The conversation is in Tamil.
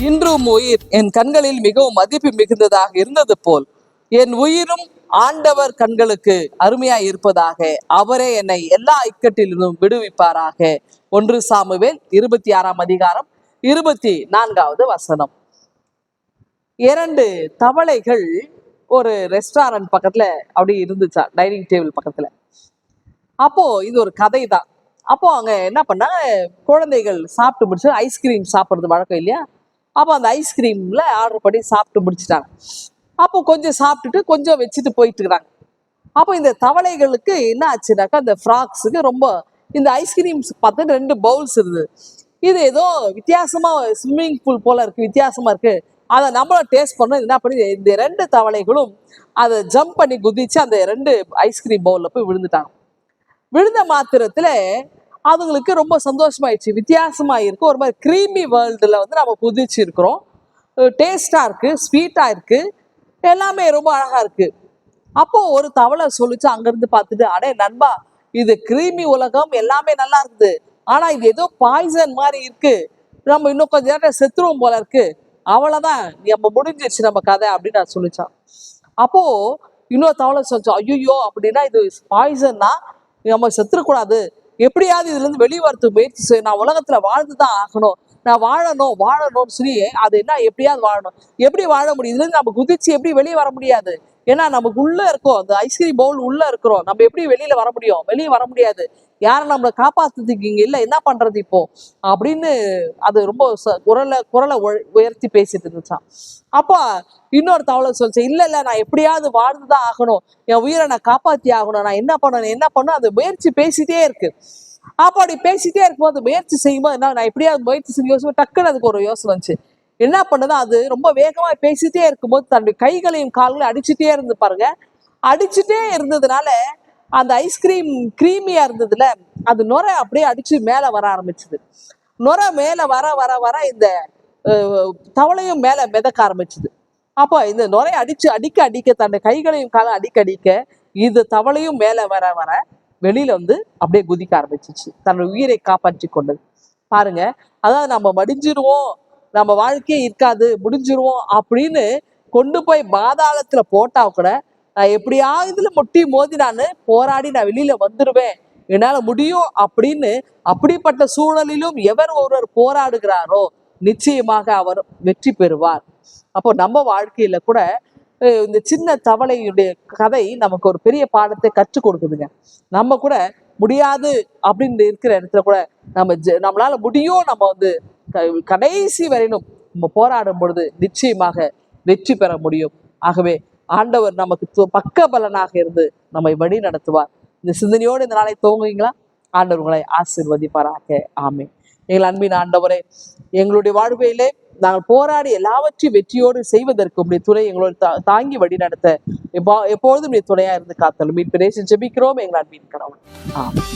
இன்றும் உயிர் என் கண்களில் மிகவும் மதிப்பு மிகுந்ததாக இருந்தது போல் என் உயிரும் ஆண்டவர் கண்களுக்கு அருமையாய் இருப்பதாக, அவரே என்னை எல்லா இக்கட்டிலிருந்தும் விடுவிப்பாராக. 1 சாமுவேல் 26 24 2 தவளைகள் ஒரு ரெஸ்டாரண்ட் பக்கத்துல அப்படி இருந்துச்சா, டைனிங் டேபிள் பக்கத்துல. அப்போ இது ஒரு கதை தான். அப்போ அங்க என்ன பண்ணாங்க, குழந்தைகள் சாப்பிட்டு முடிச்சு ஐஸ்கிரீம் சாப்பிட்றது வழக்கம் இல்லையா. அப்போ அந்த ஐஸ்கிரீம்ல ஆர்டர் பண்ணி சாப்பிட்டு முடிச்சுட்டாங்க. அப்போ கொஞ்சம் சாப்பிட்டுட்டு கொஞ்சம் வச்சுட்டு போயிட்டு இருக்கிறாங்க. அப்போ இந்த தவளைகளுக்கு என்ன ஆச்சுனாக்கா, அந்த ஃப்ராக்ஸுக்கு ரொம்ப இந்த ஐஸ்கிரீம்ஸ் பார்த்து 2 பவுல்ஸ் இருந்தது. இது ஏதோ வித்தியாசமா ஸ்விம்மிங் பூல் போல இருக்கு, வித்தியாசமா இருக்கு, அதை நம்மளும் டேஸ்ட் பண்ணோம். என்ன பண்ணி இந்த 2 தவளைகளும் அதை ஜம்ப் பண்ணி குதிச்சு அந்த 2 ஐஸ்கிரீம் பவுல்ல போய் விழுந்துட்டாங்க. விழுந்த மாத்திரத்துல அதுங்களுக்கு ரொம்ப சந்தோஷமாயிடுச்சு. வித்தியாசமா இருக்கு, ஒரு மாதிரி கிரீமி வேர்ல்டுல நம்ம குதிச்சு இருக்கிறோம், டேஸ்டா இருக்கு, ஸ்வீட்டா இருக்கு, எல்லாமே ரொம்ப அழகா இருக்கு. அப்போ ஒரு தவளை சொல்லிச்சு அங்கிருந்து பார்த்துட்டு, அடே நண்பா, இது கிரீமி உலகம், எல்லாமே நல்லா இருக்குது, ஆனா இது ஏதோ பாய்சன் மாதிரி இருக்கு, நம்ம இன்னும் கொஞ்ச நேரம் செத்துருவோம் போல இருக்கு, அவ்வளவுதான், நம்ம முடிஞ்சிருச்சு நம்ம கதை அப்படின்னு நான் சொல்லிச்சான். அப்போ இன்னொரு தவளை சொல்லிச்சோம், ஐயோ அப்படின்னா இது பாய்சன் தான், நம்ம செத்துறக்கூடாது, எப்படியாவது இதுல இருந்து வெளியே வரதுக்கு முயற்சி செய்ய, நான் உலகத்துல வாழ்ந்துதான் ஆகணும், நான் வாழணும்னு சொல்லி அது என்ன எப்படியாவது வாழணும். எப்படி வாழ முடியும், இதுல இருந்து நம்ம குதிச்சு எப்படி வெளியே வர முடியாது, ஏன்னா நமக்கு உள்ள இருக்கோம், அந்த ஐஸ்கிரீம் பவுல் உள்ள இருக்கிறோம், நம்ம எப்படி வெளியில வர முடியும், வெளியே வர முடியாது, யாரும் நம்மளை காப்பாத்துறதுக்கு இங்க இல்லை, என்ன பண்றது இப்போ அப்படின்னு அது ரொம்ப குரலை உயர்த்தி பேசிட்டு இருந்துச்சான். அப்போ இன்னொரு தவளை சொல்லிச்சு, இல்ல நான் எப்படியாவது வாழ்ந்துதான் ஆகணும், என் உயிரை நான் காப்பாத்தி ஆகணும், நான் என்ன பண்ணணும் அது முயற்சி பேசிட்டே இருக்கு. அப்போ அப்படி பேசிட்டே இருக்கும்போது முயற்சி செய்யும்போது என்ன, நான் எப்படியாவது முயற்சி செஞ்சு யோசிச்சு டக்குன்னு அதுக்கு ஒரு யோசனை வந்துச்சு. என்ன பண்ணுது, அது ரொம்ப வேகமா பேசிட்டே இருக்கும்போது தன்னுடைய கைகளையும் கால்களையும் அடிச்சுட்டே இருந்து பாருங்க. அடிச்சுட்டே இருந்ததுனால அந்த ஐஸ்கிரீம் கிரீமியா இருந்ததுல அது நுரை அப்படியே அடிச்சு மேல வர ஆரம்பிச்சுது. நுரை மேல வர வர வர இந்த தவளையும் மேல மிதக்க ஆரம்பிச்சுது. அப்போ இந்த நுரை அடிக்க அடிக்க தன்னுடைய கைகளையும் காலம் அடிக்க இது தவளையும் மேல வர வர வெளியில அப்படியே குதிக்க ஆரம்பிச்சிச்சு, தன்னோட உயிரை காப்பாற்றி கொண்டது. பாருங்க, அதாவது நம்ம மடிஞ்சிருவோம், நம்ம வாழ்க்கையே இருக்காது, முடிஞ்சிருவோம் அப்படின்னு கொண்டு போய் பாதாளத்துல போட்டா கூட, நான் எப்படியாவது இதுல முட்டி மோதி நான் போராடி நான் வெளியில வந்துருவேன், என்னால முடியும் அப்படின்னு அப்படிப்பட்ட சூழலிலும் எவர் ஒருவர் போராடுகிறாரோ நிச்சயமாக அவர் வெற்றி பெறுவார். அப்போ நம்ம வாழ்க்கையில கூட இந்த சின்ன தவளையுடைய கதை நமக்கு ஒரு பெரிய பாடத்தை கற்றுக் கொடுக்குதுங்க. நம்ம கூட முடியாது அப்படின்னு இருக்கிற இடத்துல கூட நம்மளால முடியும், நம்ம கடைசி வரையிலும் நம்ம போராடும் பொழுது நிச்சயமாக வெற்றி பெற முடியும். ஆகவே ஆண்டவர் நமக்கு பக்க பலனாக இருந்து நம்மை வழி நடத்துவார். இந்த சிந்தனையோடு இந்த நாளை துவங்குவீங்களா? ஆண்டவர் உங்களை ஆசீர்வதிப்பாராக. ஆமென். எங்கள் அன்பின் ஆண்டவரே, எங்களுடைய வாழ்க்கையிலே நாங்கள் போராடி எல்லாவற்றையும் வெற்றியோடு செய்வதற்கு உடைய துணை எங்களோட தாங்கி வழி நடத்த எப்பொழுதும் துணையா இருந்து காத்தலும் மீட்பு ஜெபிக்கிறோம் எங்கள் அன்பின் கடவுள். ஆமென்.